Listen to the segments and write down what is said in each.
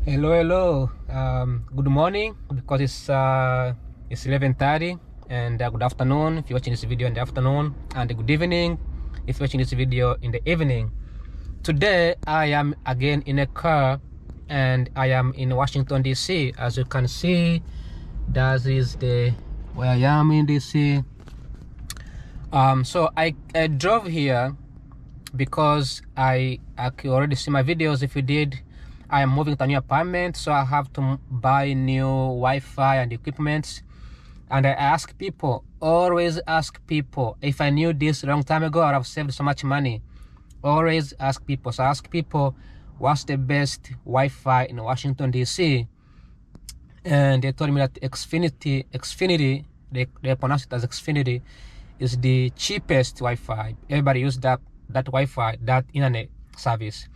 Hello. Good morning because it's 11:30, and good afternoon if you're watching this video in the afternoon, and good evening if you're watching this video in the evening. Today I am again in a car, and I am in Washington DC. As you can see, that is the where I am in DC. So I drove here because I already see my videos. If you did, I am moving to a new apartment, so I have to buy new Wi-Fi and equipment. And I ask people, always ask people. If I knew this a long time ago, I would have saved so much money. Always ask people. So I ask people, what's the best Wi-Fi in Washington DC? And they told me that Xfinity, they pronounce it as Xfinity, is the cheapest Wi-Fi. Everybody use that Wi-Fi, that internet service.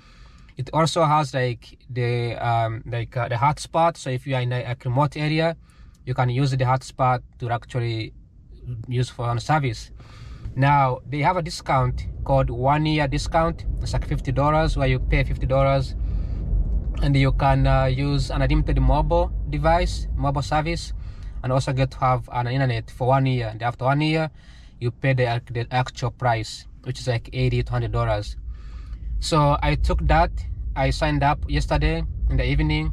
It also has like the hotspot. So if you are in a remote area, you can use the hotspot to actually use for on service. Now they have a discount called 1 year discount. It's like $50 where you pay $50 and you can use an unlimited mobile service, and also get to have an internet for 1 year. And after 1 year, you pay the actual price, which is like $80 to $100. So I took that. I signed up yesterday in the evening,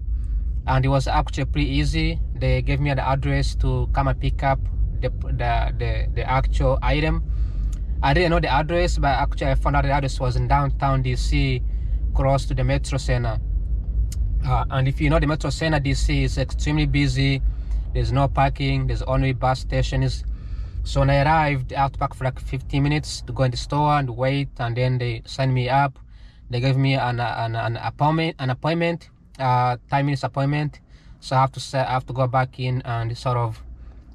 and it was actually pretty easy. They gave me an address to come and pick up the actual item. I didn't know the address, but actually I found out the address was in downtown DC, close to the Metro Center. And if you know the Metro Center DC is extremely busy. There's no parking. There's only bus stations. So when I arrived, I had to park for like 15 minutes to go in the store and wait, and then they signed me up. They gave me an appointment, 5 minutes appointment. So I have to go back in and sort of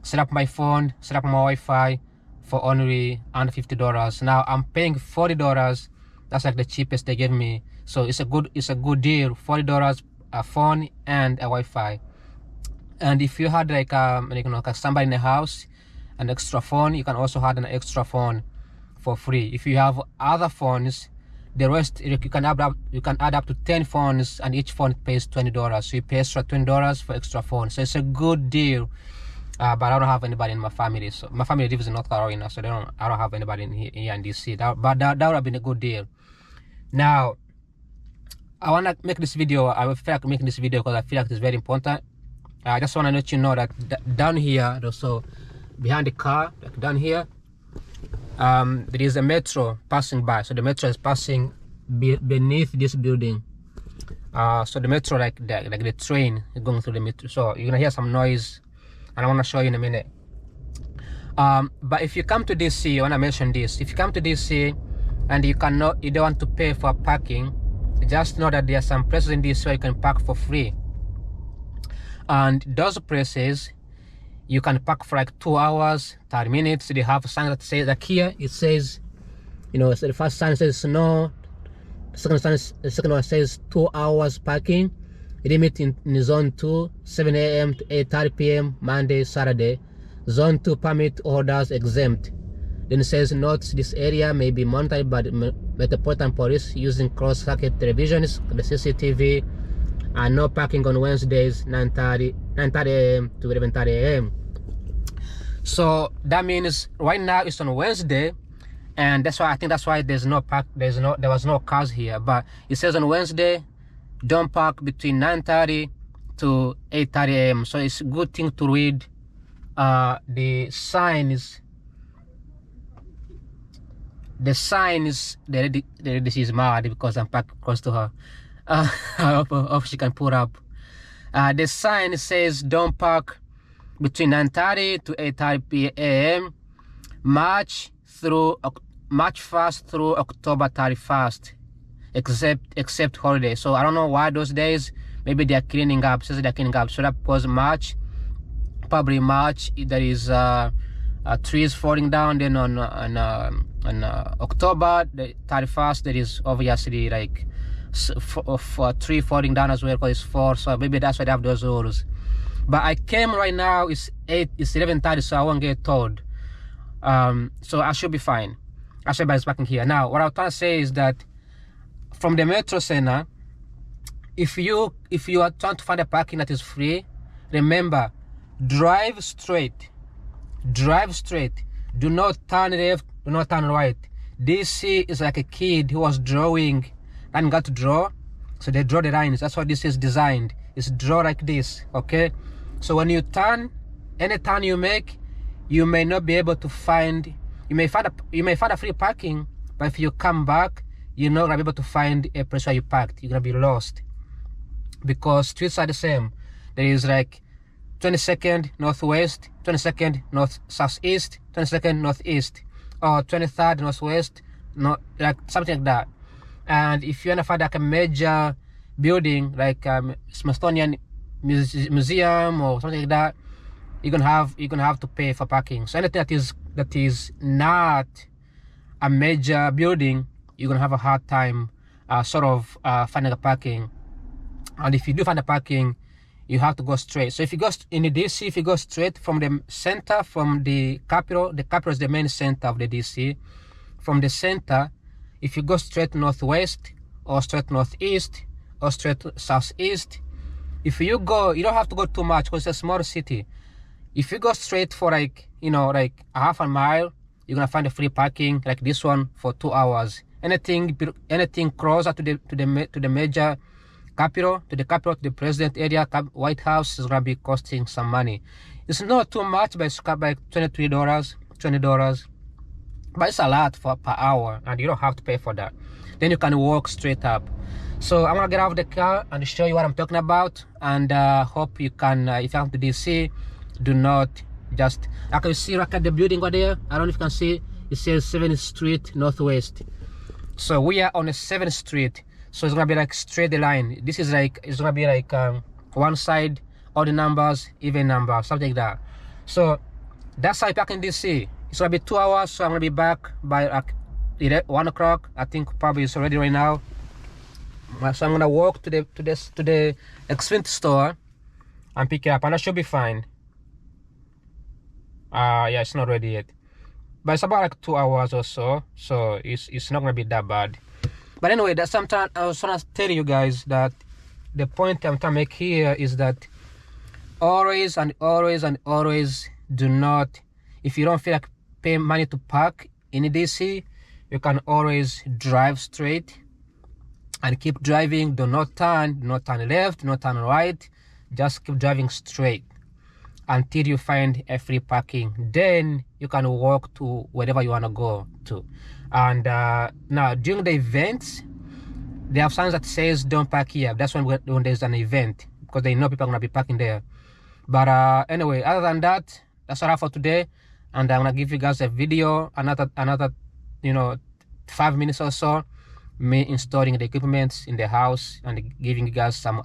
set up my phone, set up my Wi-Fi for only under $50. Now I'm paying $40. That's like the cheapest they gave me. So it's a good deal. $40 a phone and a Wi-Fi. And if you had like somebody in the house, an extra phone, you can also have an extra phone for free. If you have other phones, the rest you can add up to 10 phones, and each phone pays $20. So you pay extra $20 for extra phone. So it's a good deal. But I don't have anybody in my family. So my family lives in North Carolina, so I don't have anybody here in DC. But that would have been a good deal. Now I want to make this video. I feel like making this video because I feel like it's very important. I just want to let you know that down here, also behind the car, like down here, there is a metro passing by. So the metro is passing beneath this building. So the metro, like the train is going through the metro. So you're gonna hear some noise, and I want to show you in a minute. But if you come to DC, I want to mention this. If you come to DC and you don't want to pay for parking, just know that there are some places in DC where you can park for free. And those places, you can park for like 2 hours, 30 minutes. They have a sign that says, like here, it says, so the first sign says no. The second one says 2 hours parking. Limit in zone 2, 7 a.m. to 8:30 p.m. Monday, Saturday. Zone 2 permit holders exempt. Then it says, notes this area may be monitored by the Metropolitan Police using closed-circuit televisions, the CCTV, and no parking on Wednesdays, 9:30 a.m. to 11:30 a.m. So that means right now it's on Wednesday, and I think that's why there was no cars here. But it says on Wednesday, don't park between 9:30 to 8:30 a.m. So it's a good thing to read the signs. The signs. The lady is mad because I'm parked close to her. I hope she can put up. The sign says don't park between 9:30 to 8:30 a.m. March 1st through October 31st, except holiday. So I don't know why those days. Maybe they're cleaning up. Says they're cleaning up. So that was March. Probably March. There is trees falling down. Then on October the 31st, there is obviously like tree falling down as well because it's fall. So maybe that's why they have those rules. But I came right now. It's 11:30, so I won't get told. So I should be fine. Everybody's parking here. Now what I'm trying to say is that from the Metro Center, if you are trying to find a parking that is free, remember, drive straight. Drive straight. Do not turn left, do not turn right. DC is like a kid who was drawing and got to draw, so they draw the lines. That's what this is designed. It's draw like this, okay? So when you turn, any turn you make, you may not be able to find, you may find a free parking, but if you come back, you're not gonna be able to find a place where you parked. You're gonna be lost, because streets are the same. There is like 22nd northwest, 22nd north southeast, 22nd northeast, or 23rd northwest, not like something like that. And if you want to find like a major building like Smithsonian Museum or something like that, you're gonna have to pay for parking. So anything that is not a major building, you're gonna have a hard time finding a parking. And if you do find a parking, you have to go straight. So if you go in the DC, if you go straight from the center, from the capital is the main center of the DC. From the center, if you go straight northwest or straight northeast or straight southeast, if you go, you don't have to go too much because it's a small city. If you go straight for like a half a mile, you're gonna find a free parking like this one for 2 hours. Anything closer to the major capital, to the president area, White House, is gonna be costing some money. It's not too much, but it's like $20, but it's a lot per hour, and you don't have to pay for that. Then you can walk straight up. So I'm gonna get out of the car and show you what I'm talking about, and hope you can, if you come to DC, do not just, I can see right at the building over there, I don't know if you can see, it says 7th Street Northwest. So we are on the 7th Street. So it's gonna be like straight the line. This is like, it's gonna be like one side, all the numbers, even number, something like that. So that's how I park in DC. It's gonna be 2 hours, so I'm gonna be back by like 1 o'clock. I think probably it's already right now. So I'm gonna walk to the Xfinity store and pick it up, and that should be fine. Yeah, it's not ready yet, but it's about like 2 hours or so, so it's not gonna be that bad. But anyway, that's sometimes I was trying to tell you guys that the point I'm trying to make here is that always and always and always do not, if you don't feel like paying money to park in DC, you can always drive straight and keep driving. Do not turn left, do not turn right, just keep driving straight until you find a free parking. Then you can walk to wherever you want to go to. And now during the events, they have signs that says don't park here. That's when there's an event, because they know people are gonna be parking there. But anyway, other than that, that's all I have for today, and I'm gonna give you guys a video, another 5 minutes or so, me installing the equipment in the house and giving you guys some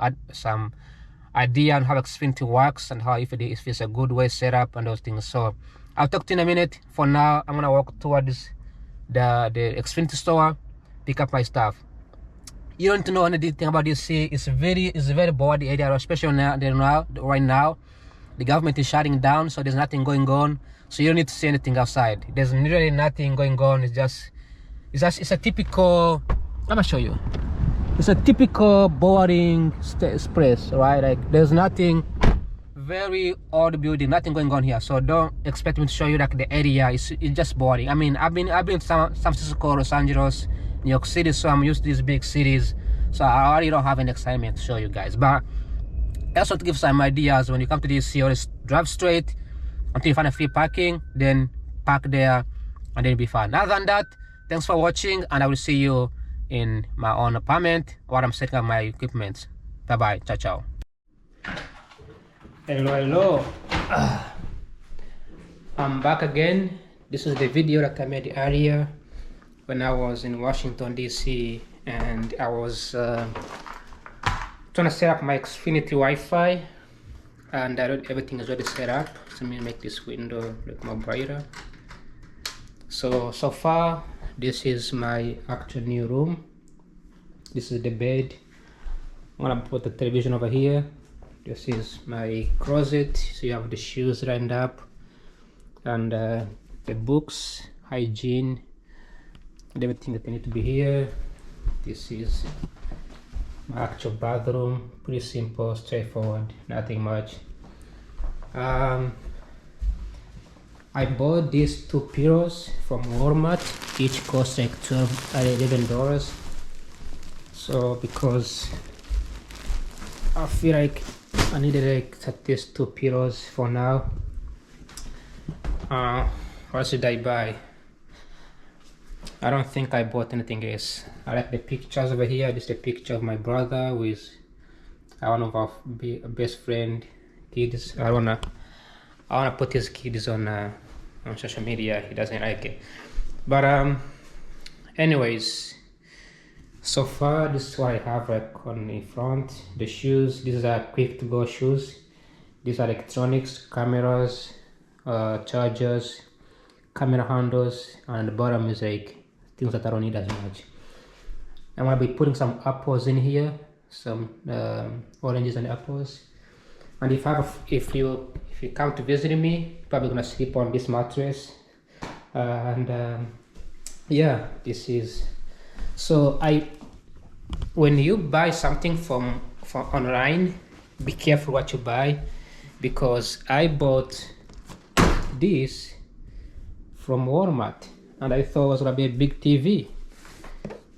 idea on how Xfinity works and how if it's a good way set up and those things. So I'll talk to you in a minute. For now, I'm gonna walk towards the Xfinity store, pick up my stuff. You don't know anything about this. It's a very bored area, especially right now. The government is shutting down, so there's nothing going on. So you don't need to see anything outside. There's literally nothing going on. It's a typical, let me show you. It's a typical boring place, right? Like there's nothing, very old building, nothing going on here. So don't expect me to show you like the area. It's just boring. I mean, I've been to San Francisco, Los Angeles, New York City, so I'm used to these big cities. So I already don't have any excitement to show you guys. But I also want to give some ideas. When you come to DC, always drive straight until you find a free parking, then park there, and then it'll be fun. Other than that, thanks for watching, and I will see you in my own apartment while I'm setting up my equipment. Bye bye. Ciao ciao. Hello. I'm back again. This is the video that I made earlier when I was in Washington DC, and I was trying to set up my Xfinity Wi-Fi, and everything is already set up. So let me make this window look more brighter. So far, this is my actual new room. This is the bed. I'm gonna put the television over here. This is my closet, so you have the shoes lined up, and the books, hygiene, and everything that they need to be here. This is my actual bathroom. Pretty simple, straightforward, nothing much. I bought these two pillows from Walmart. Each cost like $11. So because I feel like I needed like these two pillows for now. What should I buy? I don't think I bought anything else. I like the pictures over here. This is a picture of my brother with one of our best friend kids. I wanna put his kids on social media. He doesn't like it, but anyways, so far this is what I have like on the front. The shoes, these are quick to go shoes. These are electronics, cameras, chargers, camera handles, and the bottom is like things that I don't need as much. I'm gonna be putting some apples in here, some oranges and apples. And if you come to visit me, probably gonna sleep on this mattress. Yeah, this is. So when you buy something from online, be careful what you buy, because I bought this from Walmart and I thought it was gonna be a big TV.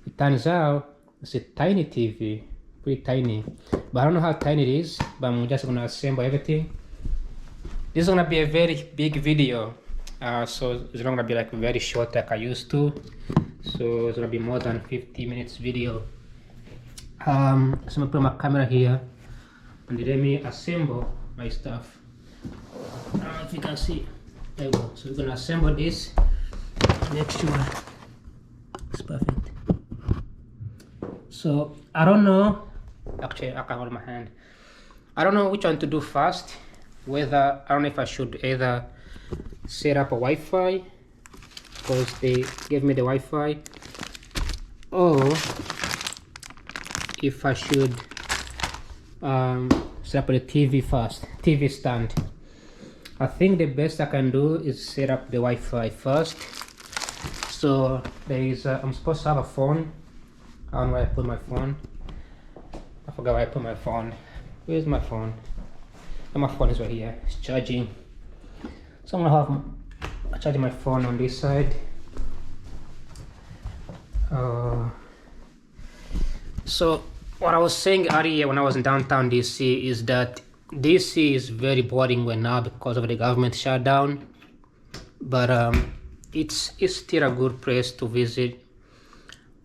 It turns out it's a tiny TV, pretty tiny, but I don't know how tiny it is, but I'm just gonna assemble everything. This is gonna be a very big video, so it's not gonna be like very short like I used to, so it's gonna be more than 50 minutes video. So I'm gonna put my camera here and let me assemble my stuff. I don't know if you can see. There we go. So we're gonna assemble this. Make sure it's perfect. So I don't know. Actually, I can hold my hand. I don't know which one to do first. Whether I don't know if I should either set up a Wi-Fi, because they gave me the Wi-Fi, or if I should set up the TV first, TV stand. I think the best I can do is set up the Wi-Fi first. So there is I'm supposed to have a phone. I don't know where I put my phone. I forgot where I put my phone. Where's my phone? And my phone is right here. It's charging. So I'm gonna have charging my phone on this side. So what I was saying earlier when I was in downtown DC is that DC is very boring right now because of the government shutdown, but it's still a good place to visit.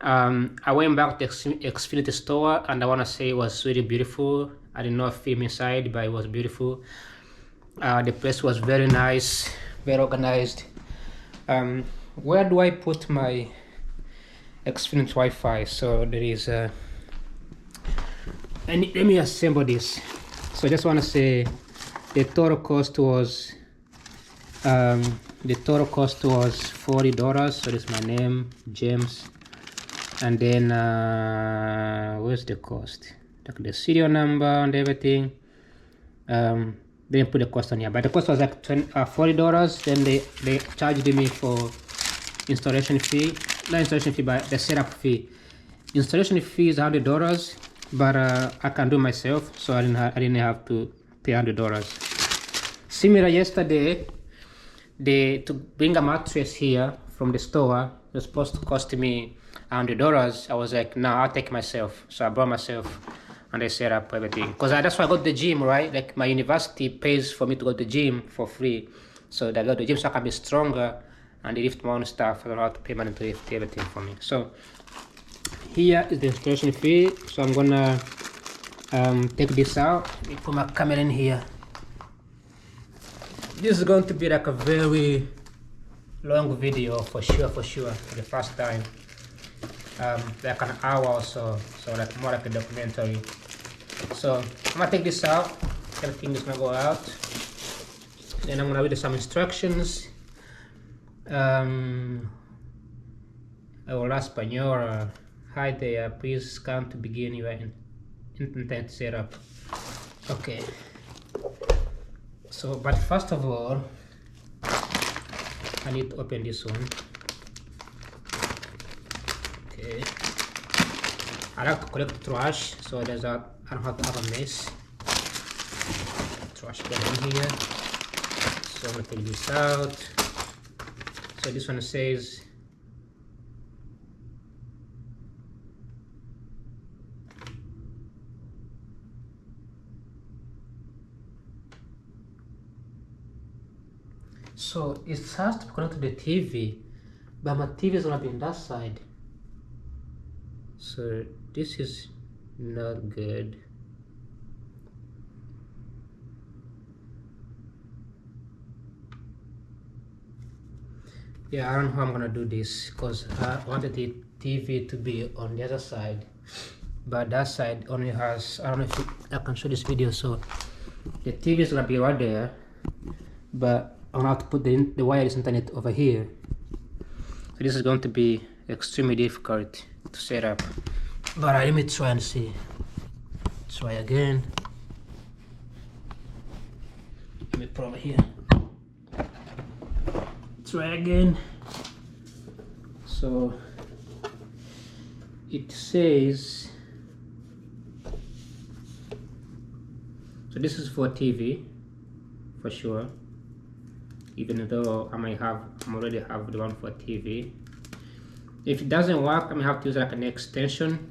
I went back to Xfinity store and I want to say it was really beautiful. I did not film inside, but it was beautiful. The place was very nice, very organized. Where do I put my Xfinity Wi-Fi? So there is and let me assemble this. So I just want to say the total cost was $40. So this is my name, James, and then where's the cost? Like the serial number and everything. They didn't put the cost on here, but the cost was like $40. Then they charged me for installation fee, not installation fee, but the setup fee. Installation fee is $100, but I can do myself, so I didn't have to pay $100. Similar yesterday, to bring a mattress here from the store, it was supposed to cost me $100. I was like, no, I'll take myself. So I brought myself and I set up everything. Because that's why I got the gym, right? Like my university pays for me to go to the gym for free. So I go to the gym so I can be stronger and they lift my own stuff. I don't have to pay money to lift everything for me. So here is the installation fee. So I'm gonna take this out. Let me put my camera in here. This is going to be like a very long video for sure, for the first time. Like an hour or so like more like a documentary. So I'm gonna take this out. Everything is gonna go out. Then I'm gonna read some instructions. Hola Español. Hi there, please scan to begin your internet setup. Okay. So, but first of all, I need to open this one. Okay. I like to collect trash, so there's a I don't have to have a mess. Trash can in here. So I'm gonna take this out. So this one says so it has to be connected to the TV, but my TV is gonna be on that side. So this is not good. Yeah, I don't know how I'm gonna do this because I wanted the TV to be on the other side, but that side only has, I don't know if I can show this video. So the TV is gonna be right there, but I'm gonna have to put the wireless internet over here. So this is going to be extremely difficult to set up, but let me try and see. Try again. Let me put over here. Try again. So it says, so this is for TV for sure, even though I already have the one for TV. If it doesn't work, I may have to use like an extension,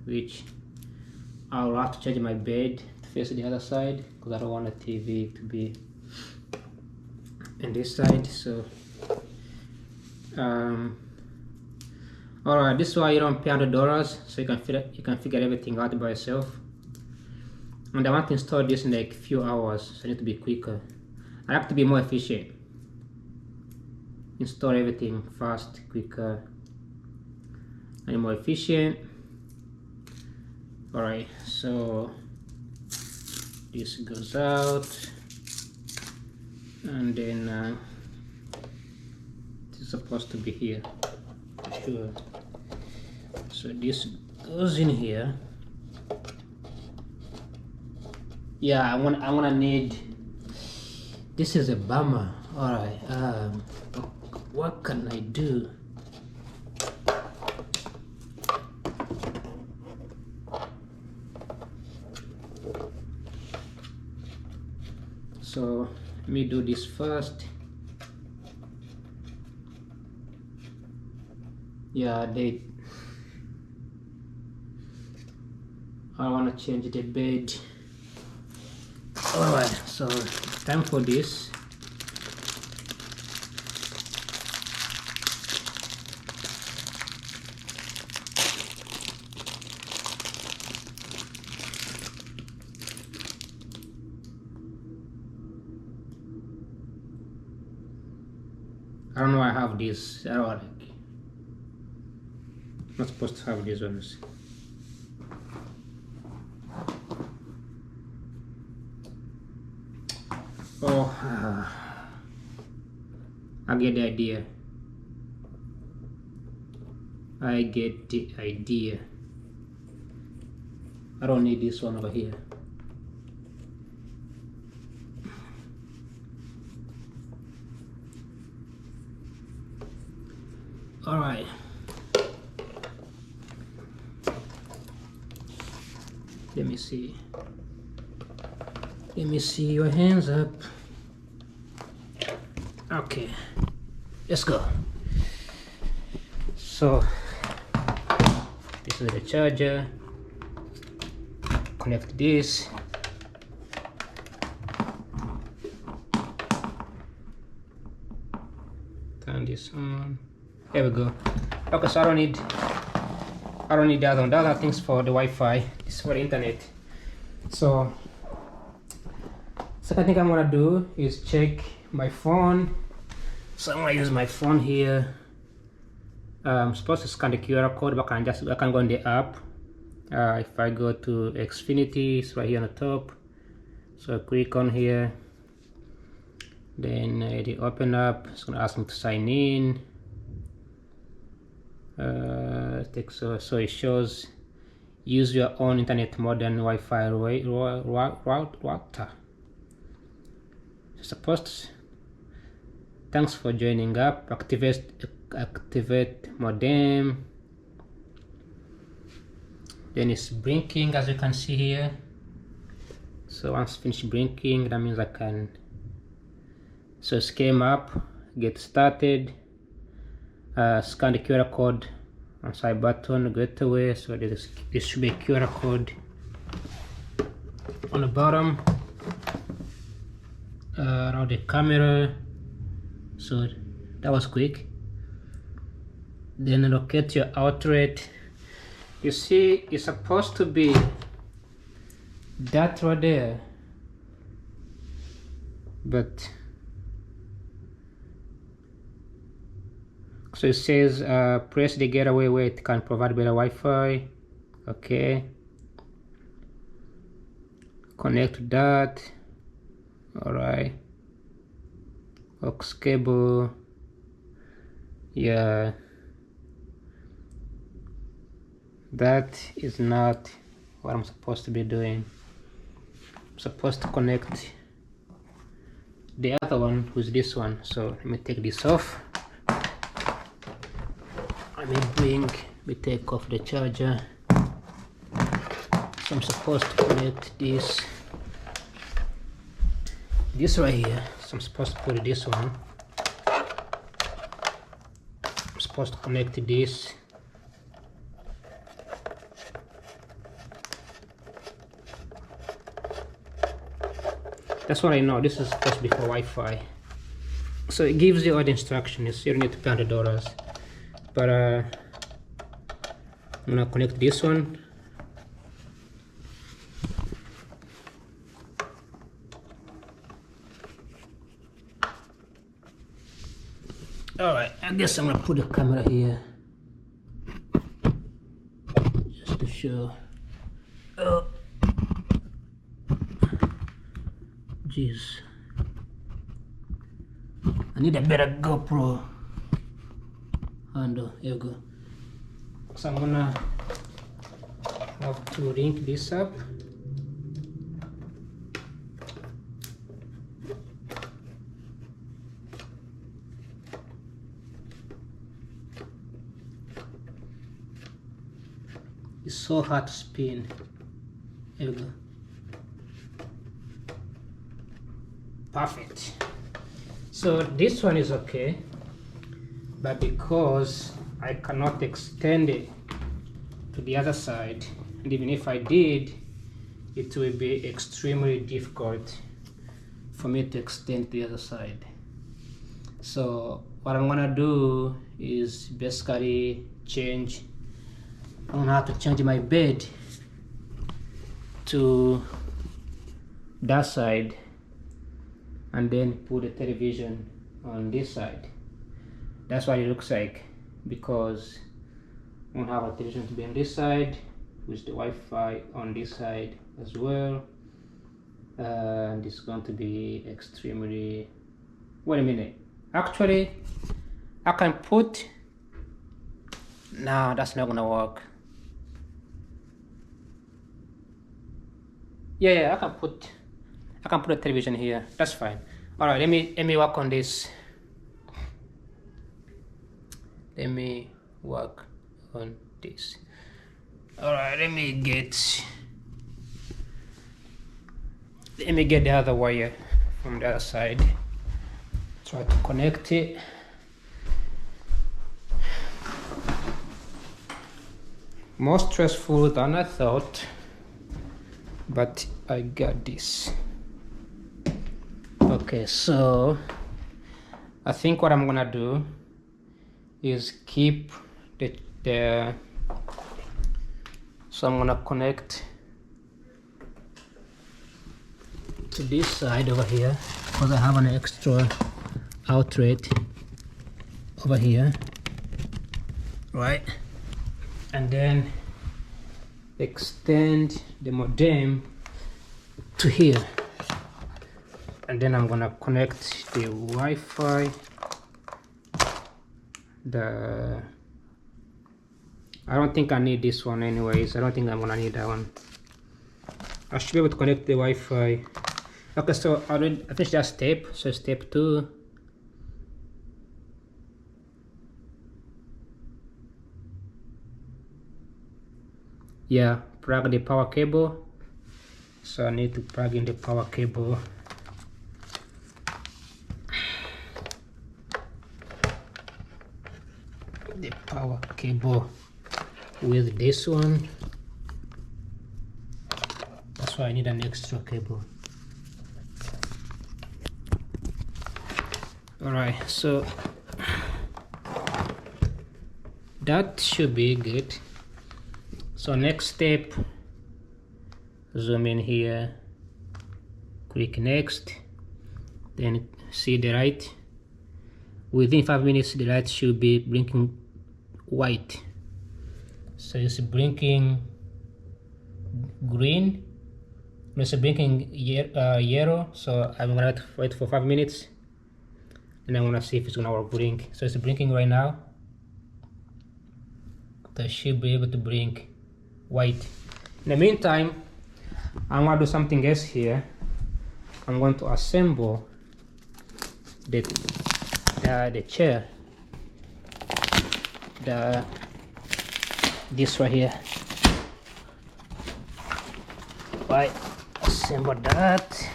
which I'll have to change my bed to face the other side because I don't want the TV to be in this side. So alright, this is why you don't pay $100, so you can figure everything out by yourself. And I want to install this in like a few hours, so I need to be quicker. I have to be more efficient. Install everything fast, quicker, and more efficient. Alright, so this goes out, and then it's supposed to be here for sure. So this goes in here. Yeah, I'm gonna need, this is a bummer. Alright, what can I do? So let me do this first. Yeah, I want to change the bed. Alright, so time for this. I don't know why I have this. I don't like. I'm not supposed to have these ones. Oh, I get the idea. I get the idea. I don't need this one over here. All right. Let me see. Let me see your hands up. Okay, let's go. So this is the charger. Connect this. Turn this on. There we go. Okay, so I don't need that one. That are things for the Wi-Fi. This is for the internet. So second thing I'm gonna do is check my phone. So I'm gonna use my phone here. I'm supposed to scan the QR code, but I can go on the app. If I go to Xfinity, it's right here on the top. So click on here. Then it open up. It's gonna ask me to sign in. So it shows use your own internet modem Wi-Fi router. Supposed. Thanks for joining up. Activate modem. Then it's blinking, as you can see here. So once finished blinking, that means I can, so it came up, get started, scan the QR code on side button, gateway. So this should be a QR code on the bottom, around the camera. So that was quick. Then locate your outlet. You see, it's supposed to be that right there, but so it says press the gateway where it can provide better Wi-Fi. Okay, connect to that. All right, aux cable. Yeah, that is not what I'm supposed to be doing. I'm supposed to connect the other one with this one. So let me take this off. Let me take off the charger. So I'm supposed to connect this right here. So I'm supposed to put this one. I'm supposed to connect this. That's what I know. This is supposed to be for Wi-Fi. So it gives you all the instructions. You don't need to pay $100. But I'm gonna connect this one. Alright, I guess I'm gonna put the camera here just to show. Oh, jeez, I need a better GoPro handle. Here we go. So I'm gonna have to link this up. It's so hard to spin. Here we go. Perfect. So this one is okay, but because I cannot extend it to the other side, and even if I did, it will be extremely difficult for me to extend to the other side. So what I'm gonna do is basically I'm gonna have to change my bed to that side and then put the television on this side. That's what it looks like, because I'm gonna have a television to be on this side with the Wi-Fi on this side as well, and it's going to be extremely, wait a minute, actually I can put, no, that's not gonna work. Yeah, I can put a television here. That's fine. All right, let me work on this. Let me work on this. All right, let me get the other wire from the other side. Try to connect it. More stressful than I thought, but I got this. Okay, so I think what I'm gonna do is keep the so I'm gonna connect to this side over here, because I have an extra outlet over here, right? And then extend the modem to here, and then I'm gonna connect the Wi-Fi, I don't think I need this one anyways. I don't think I'm gonna need that one. I should be able to connect the Wi-Fi. Okay, so I finished that step. So step 2, yeah, plug the power cable. So I need to plug in the power cable. The power cable with this one. That's why I need an extra cable. Alright, so that should be good. So next step, zoom in here, click next, then see the light. Within 5 minutes the light should be blinking white. So it's blinking green, it's blinking yellow. So I'm gonna wait for 5 minutes and I'm gonna see if it's gonna work blink. So it's blinking right now. So I should be able to blink white. In the meantime, I'm gonna do something else here. I'm going to assemble the chair, this right here. Right, assemble that,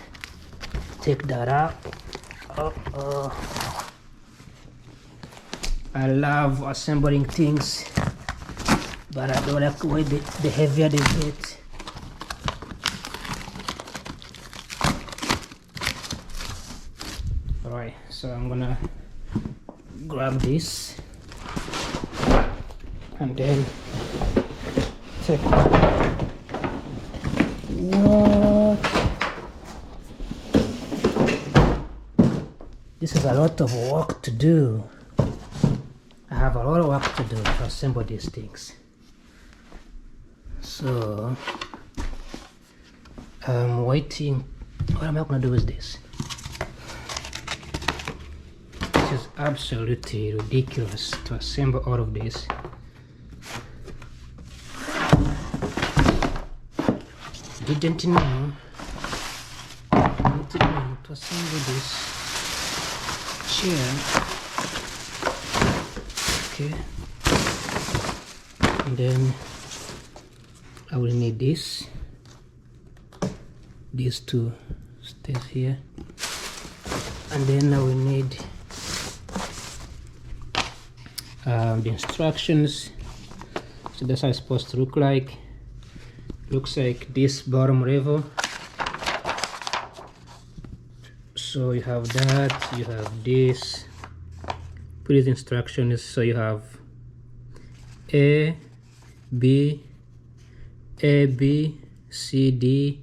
take that out. I love assembling things, but I don't like the way the heavier they get. Alright, so I'm gonna grab this and then take what? This is a lot of work to do. I have a lot of work to do to assemble these things. So I'm waiting. What am I gonna do with this? This is absolutely ridiculous to assemble all of this. Didn't know to assemble this chair. Okay, and then I will need this. These two stays here, and then I will need the instructions. So that's how it's supposed to look like. Looks like this bottom level. So you have that, you have this. Please instructions. So you have A, B, C, D,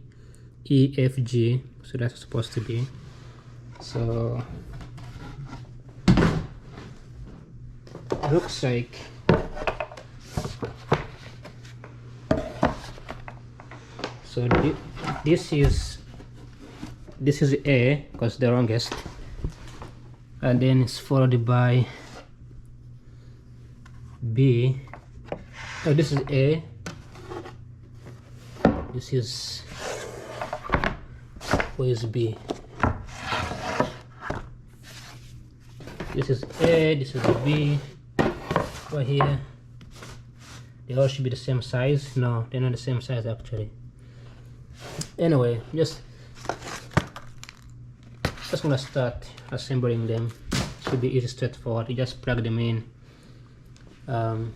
E, F, G. So that's supposed to be. So looks like so this is A because the longest, and then it's followed by B. Oh, this is A. This is, where is B? This is A, this is B. Right here. They all should be the same size. No, they're not the same size actually. Anyway, just gonna start assembling them. Should be easy, straightforward. You just plug them in. Alright.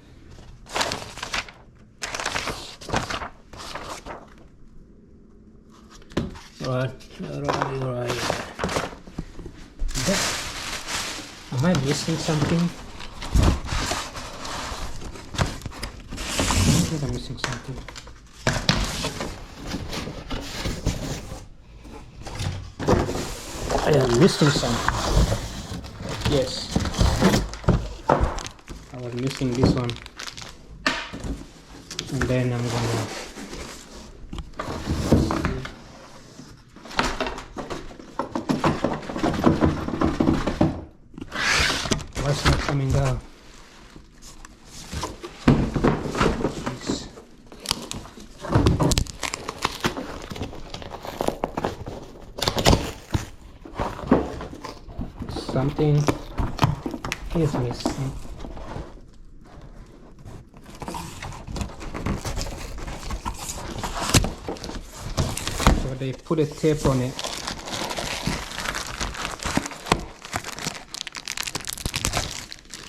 Am I missing something? I think I'm missing something. I am missing something. Yes. I was missing this one. And then I'm gonna what's not coming out? Something is missing. they put a tape on it.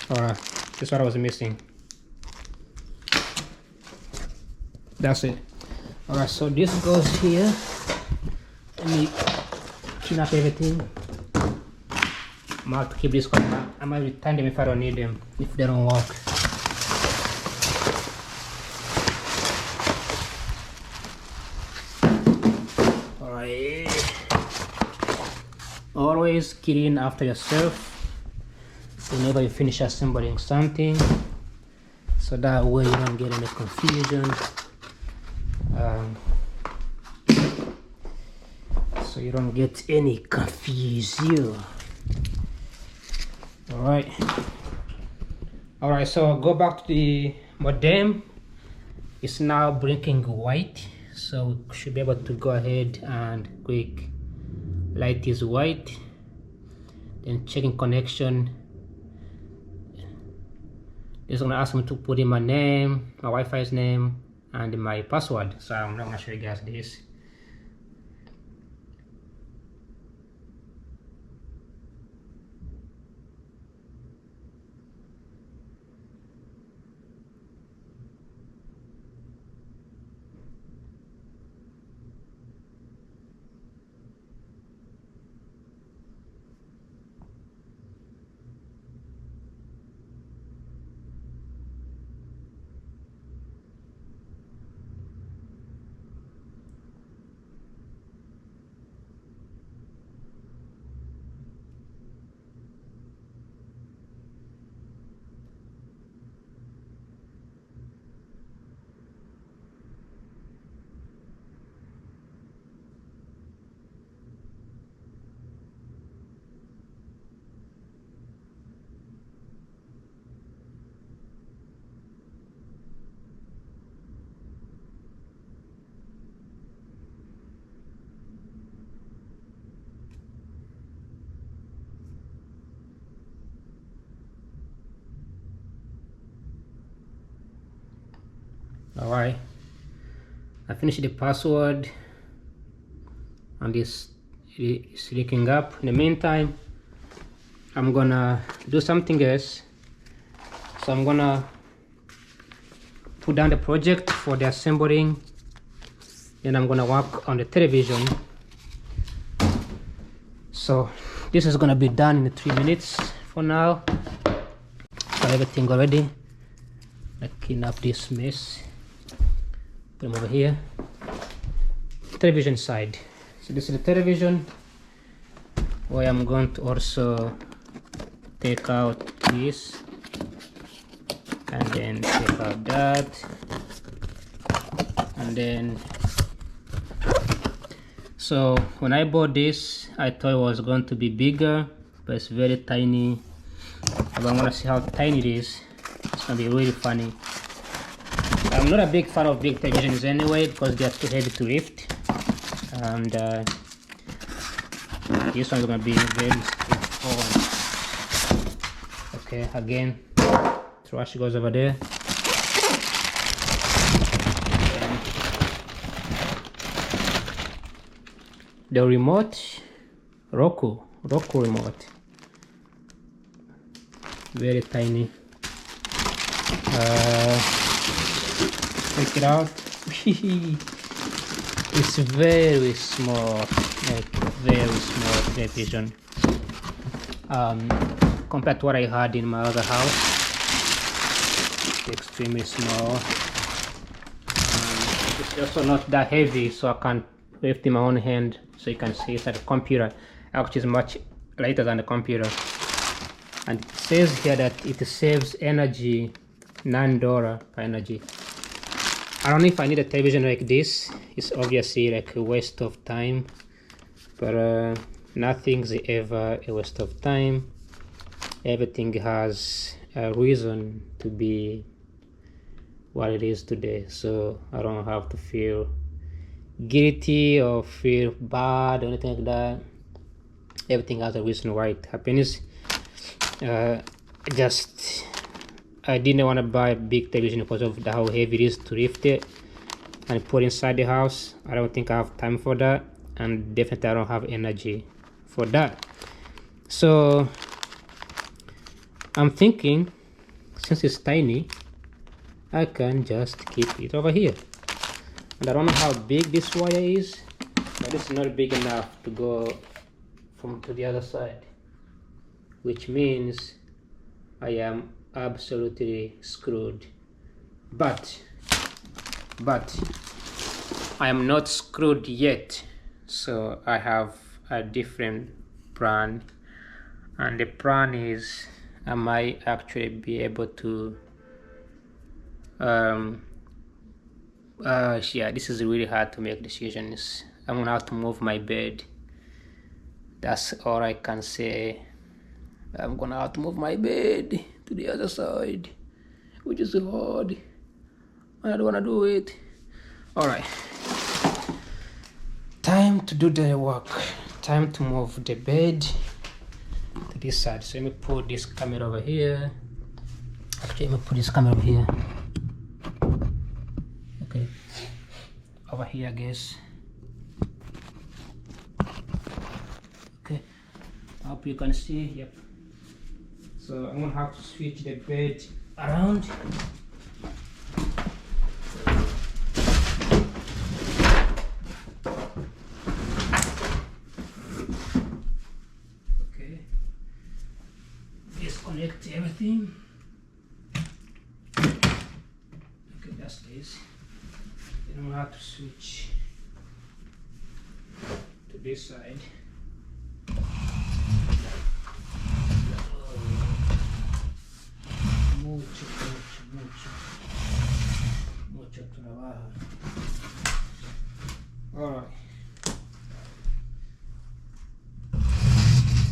Alright, this is what I was missing. That's it. Alright, so this goes here. Let me clean up everything. I'm going to keep this going. I might return them if I don't need them, if they don't work. Alright. Always clean after yourself whenever you finish assembling something, so that way you don't get any confusion. So you don't get any confusion. Alright, so go back to the modem. It's now blinking white, so we should be able to go ahead and click light is white, then checking connection. It's gonna ask me to put in my name, my Wi-Fi's name, and my password. So I'm not gonna show you guys this. Alright, I finished the password and it's leaking up. In the meantime, I'm gonna do something else. So I'm gonna put down the project for the assembling, then I'm gonna work on the television. So this is gonna be done in 3 minutes for now. So everything already. Let's clean up this mess. Put them over here. Television side. So this is the television, where I'm going to also take out this and then take out that, and then so when I bought this, I thought it was going to be bigger, but it's very tiny. But I'm gonna see how tiny it is. It's gonna be really funny. I'm not a big fan of big televisions anyway, because they are too heavy to lift, and this one's gonna be very straightforward. Okay, again, trash goes over there. And the remote, Roku remote, very tiny. Check it out. It's very small, like very small television, compared to what I had in my other house. It's extremely small. It's also not that heavy, so I can lift in my own hand, so you can see it's like a computer. Actually, it's much lighter than the computer. And it says here that it saves energy, $9 per energy. I don't know if I need a television like this. It's obviously like a waste of time, but nothing's ever a waste of time. Everything has a reason to be what it is today, so I don't have to feel guilty or feel bad or anything like that. Everything has a reason why it happens. I didn't want to buy a big television because of how heavy it is to lift it and put inside the house. I don't think I have time for that. and definitely I don't have energy for that. So I'm thinking, since it's tiny, I can just keep it over here. And I don't know how big this wire is, but it's not big enough to go from to the other side, which means I am absolutely screwed. But I am not screwed yet. So I have a different plan, and the plan is I might actually be able to yeah, this is really hard to make decisions. I'm gonna have to move my bed. That's all I can say. I'm gonna have to move my bed to the other side, which is hard. I don't wanna do it. Alright. Time to do the work. Time to move the bed to this side. So let me put this camera over here. Actually, let me put this camera over here. Okay. Over here, I guess. Okay. I hope you can see. Yep. So I'm gonna have to switch the bed around. Okay. Disconnect everything. Okay, that's this. Then I'm gonna have to switch to this side. Mucho trabajo. Alright.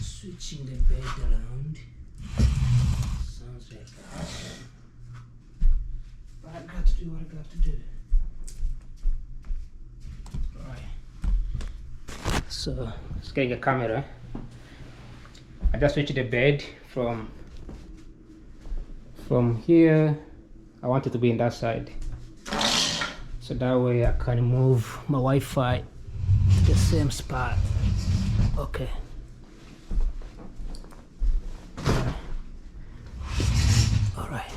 Switching the bed around. Sounds like that. But I got to do what I got to do. Alright. So, just getting a camera. I just switched the bed from here. I want it to be in that side, so that way I can move my Wi-Fi to the same spot. Okay. Alright.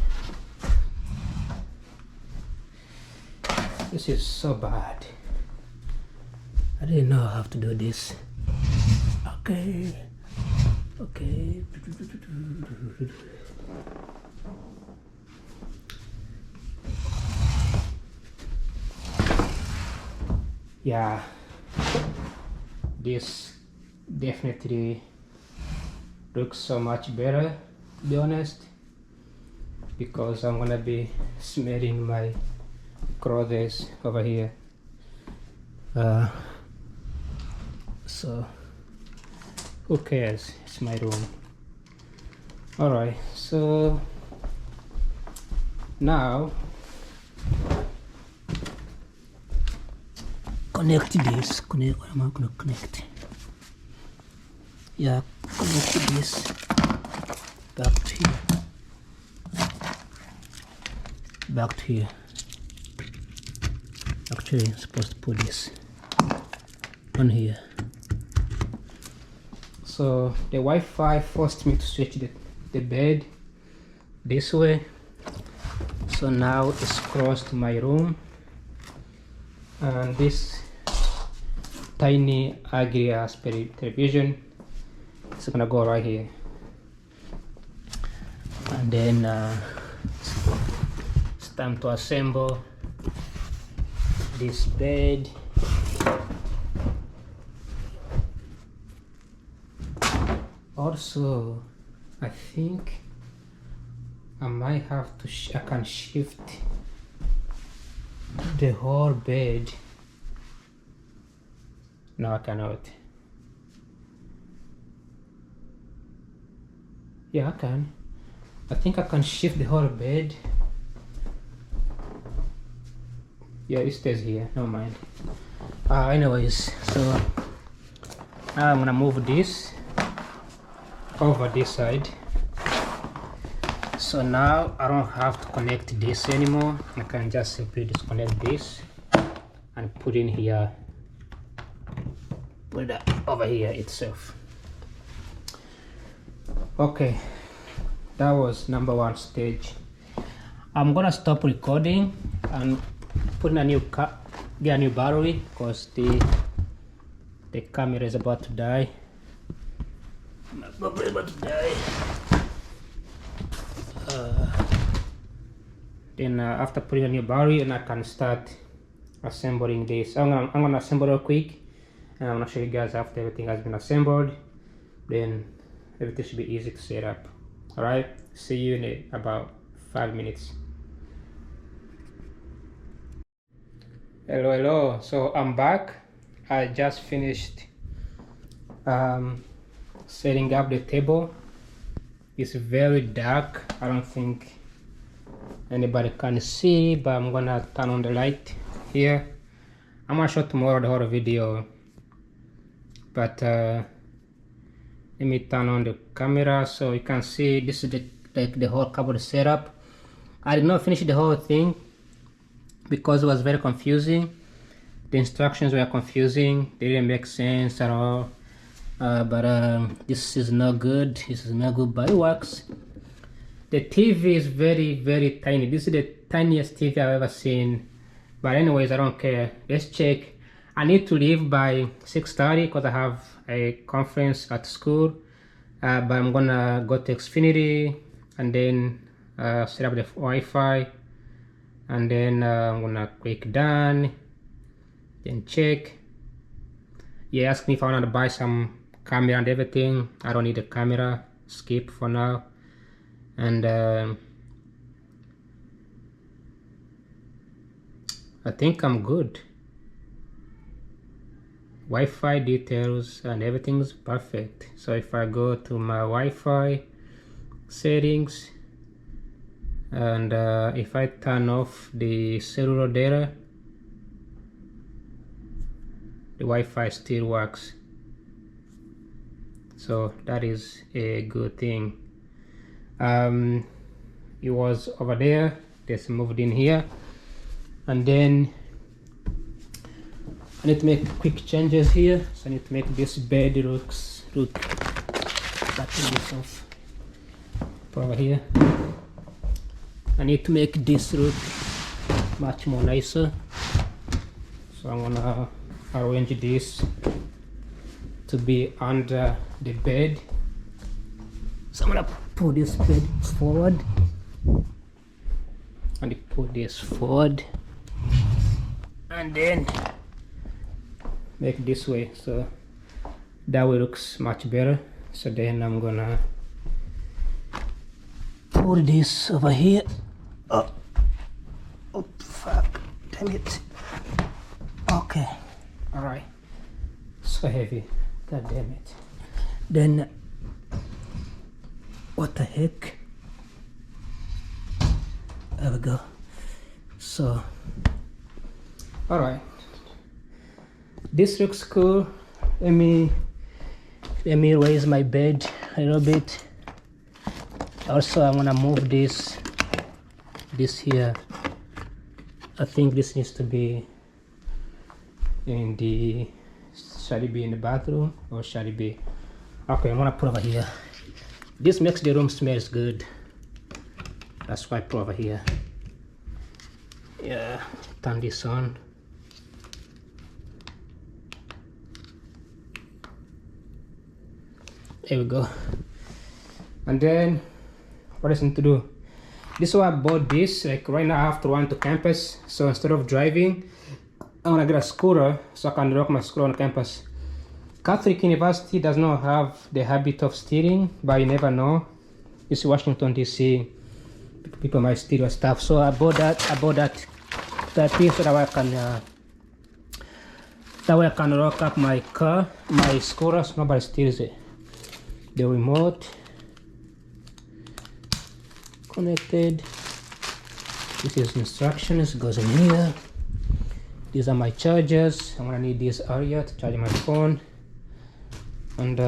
This is so bad. I didn't know I have to do this. Okay. Okay. Yeah, this definitely looks so much better, to be honest, because I'm gonna be smelling my clothes over here. So who cares? It's my room. Alright, so now connect this. Connect. What am I gonna connect? Yeah, connect this back to here. Back to here. Actually, I'm supposed to put this on here. So the Wi-Fi forced me to switch the bed this way. So now it's close to my room, and this tiny Agrias television is gonna go right here. And then it's time to assemble this bed. Also, I think I might have to I can shift the whole bed. No, I cannot. Yeah, I can. I think I can shift the whole bed. Yeah, it stays here, never mind. Anyways, so now I'm gonna move this over this side. So now I don't have to connect this anymore. I can just simply disconnect this and put in here put it over here itself. Okay, that was number one stage. I'm gonna stop recording and put in a new get a new battery because the camera is about to die. My battery is about to die. Then after putting a new battery, and I can start assembling this. I'm gonna assemble real quick, and I'm gonna show you guys after everything has been assembled. Then everything should be easy to set up. All right, see you in about 5 minutes. Hello, so I'm back. I just finished setting up the table. It's very dark. I don't think anybody can see, but I'm gonna turn on the light here. I'm gonna show tomorrow the whole video, but let me turn on the camera so you can see. This is the whole cupboard setup. I did not finish the whole thing because it was very confusing. The instructions were confusing, they didn't make sense at all. But this is not good. This is not good, but it works. The TV is very tiny. This is the tiniest TV I've ever seen. But anyways, I don't care. Let's check. I need to leave by 6:30 because I have a conference at school. But I'm gonna go to Xfinity and then set up the Wi-Fi, and then I'm gonna click done, then check. Yeah, ask me if I want to buy some camera and everything. I don't need a camera. Skip for now. And I think I'm good. Wi-Fi details and everything's perfect. So if I go to my Wi-Fi settings, and if I turn off the cellular data, the Wi-Fi still works. So that is a good thing. It was over there, just moved in here, and then I need to make quick changes here. So I need to make this bed look cutting this off over here. I need to make this look much more nicer, so I'm gonna arrange this to be under the bed. So I'm gonna pull this bed forward and put this forward, and then make this way, so that way looks much better. So then I'm gonna put this over here. Oh fuck, damn it. Okay, all right, so heavy, god damn it. Then what the heck, there we go. So all right, this looks cool. Let me raise my bed a little bit. Also, I'm gonna move this here. I think this needs to be in the, shall it be in the bathroom or shall it be, okay, I'm gonna put over here. This makes the room smells good, that's why I put over here. Yeah, turn this on. There we go. And then what is it to do? This is why I bought this. Like right now I have to run to campus, so instead of driving I'm gonna get a scooter so I can walk my scooter on campus. Catholic University does not have the habit of stealing, but you never know. It's Washington DC, people might steal your stuff. So I bought that piece so that way I can lock up my car, my scooter, so nobody steals it. The remote connected. This is instructions, goes in here. These are my chargers. I'm gonna need this area to charge my phone. And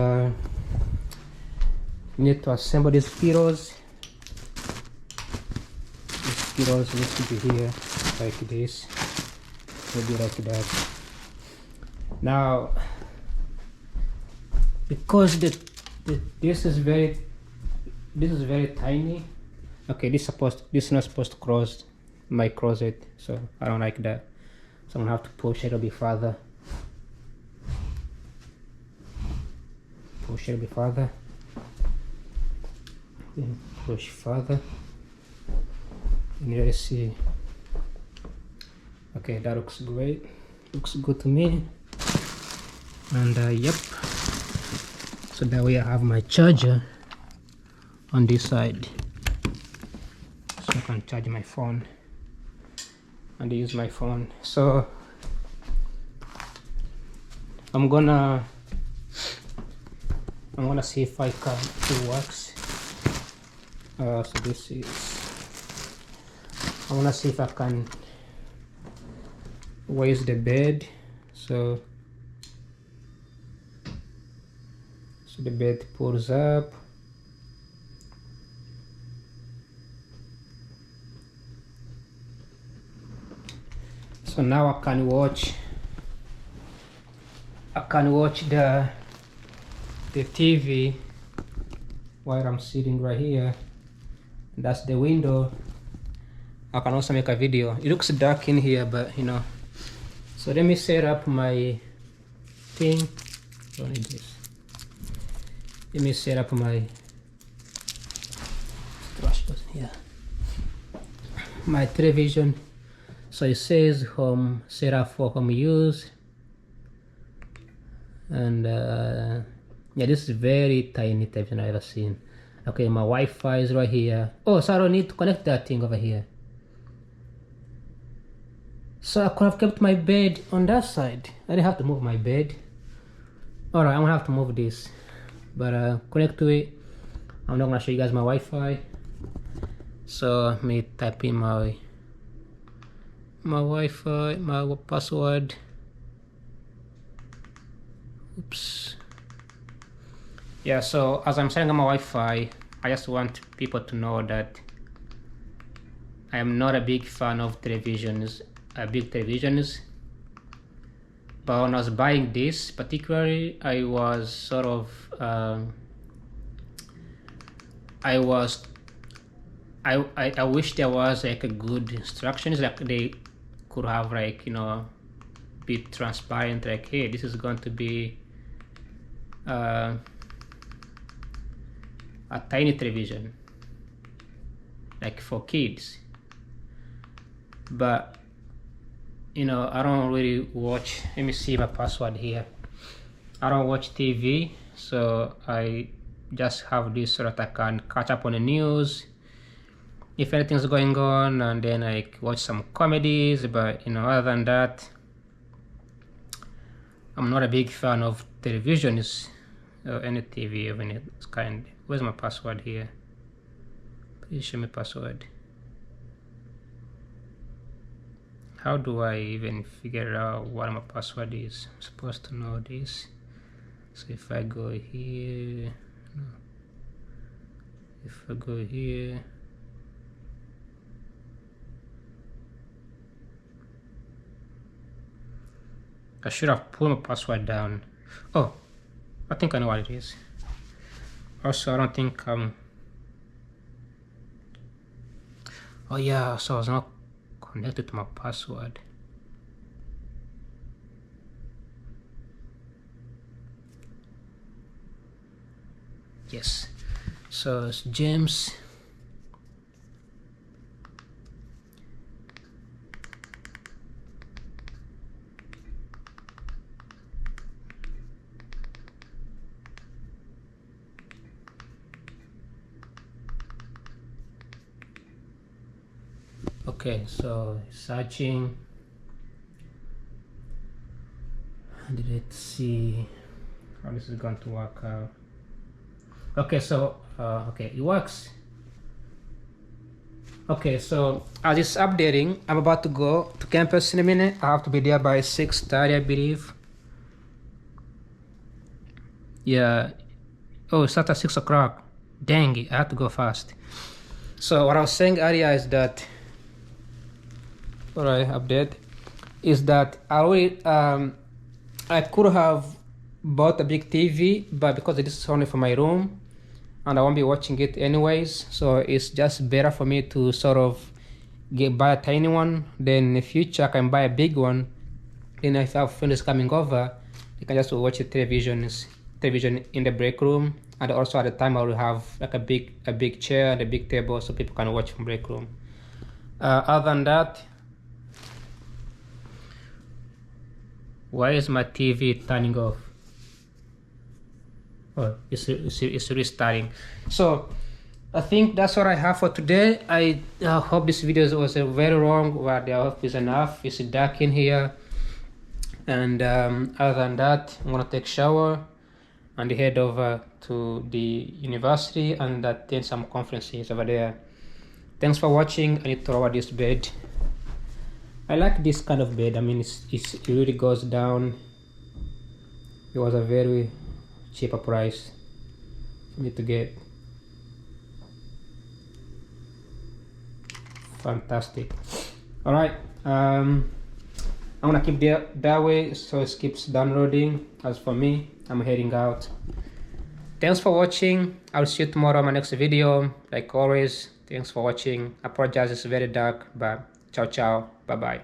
need to assemble these pillows. These pillows need to be here like this, maybe like that. Now because this is very tiny. Okay, this is not supposed to cross my closet, so I don't like that. So I'm gonna have to push it a bit further. Push it a bit further. Then push further. And let's see. Okay, that looks great. Looks good to me. And yep. So that way I have my charger on this side, so I can charge my phone and use my phone. So I'm gonna see if it works. So this is, I wanna see if I can raise the bed. So the bed pulls up. So now I can watch the TV while I'm sitting right here. That's the window. I can also make a video. It looks dark in here, but you know. So let me set up my thing. Don't need this. Let me set up my my television. So it says home, set up for home use. And yeah, this is very tiny television I've ever seen. Okay, my Wi-Fi is right here. Oh, so I don't need to connect that thing over here. So I could have kept my bed on that side. I didn't have to move my bed. Alright, I'm gonna have to move this. But connect to it. I'm not gonna show you guys my Wi-Fi. So let me type in my Wi-Fi, my password. Oops. Yeah, so as I'm setting up my Wi-Fi, I just want people to know that I am not a big fan of televisions, big televisions. But when I was buying this particularly, I was sort of I wish there was like a good instructions, like they could have, like, you know, be transparent, like, hey, this is going to be a tiny television, like for kids. But you know, I don't really watch. Let me see my password here. I don't watch TV, so I just have this so that I can catch up on the news if anything's going on, and then I watch some comedies. But you know, other than that, I'm not a big fan of televisions or any TV of any kind. Where's my password here? Please show me password. How do I even figure out what my password is? I'm supposed to know this. So if I go here, no. If I go here, I should have put my password down. Oh, I think I know what it is. Also, I don't think oh yeah, so I was not connected to my password. Yes, so it's James. Okay, so searching. Let's see how this is going to work out. Okay, so okay, it works. Okay, so as it's updating, I'm about to go to campus in a minute. I have to be there by 6:30, I believe. Yeah. Oh, it starts at 6 o'clock. Dang it, I have to go fast. So what I was saying earlier is that, alright, update, is that I could have bought a big TV, but because this is only for my room and I won't be watching it anyways, so it's just better for me to sort of buy a tiny one. Then in the future I can buy a big one. Then if I have friends coming over, they can just watch the television in the break room. And also at the time I will have like a big chair and a big table so people can watch from break room. Other than that, why is my TV turning off? Oh, it's restarting. So I think that's what I have for today. I hope this video was very long, but I hope it's enough. It's dark in here. And other than that, I'm gonna take a shower and head over to the university and attend some conferences over there. Thanks for watching. I need to lower this bed. I like this kind of bed. I mean, it really goes down. It was a very cheaper price for me to get. Fantastic. All right. I'm gonna keep that way so it keeps downloading. As for me, I'm heading out. Thanks for watching. I'll see you tomorrow on my next video. Like always, thanks for watching. I apologize, it's very dark, but ciao ciao, bye bye.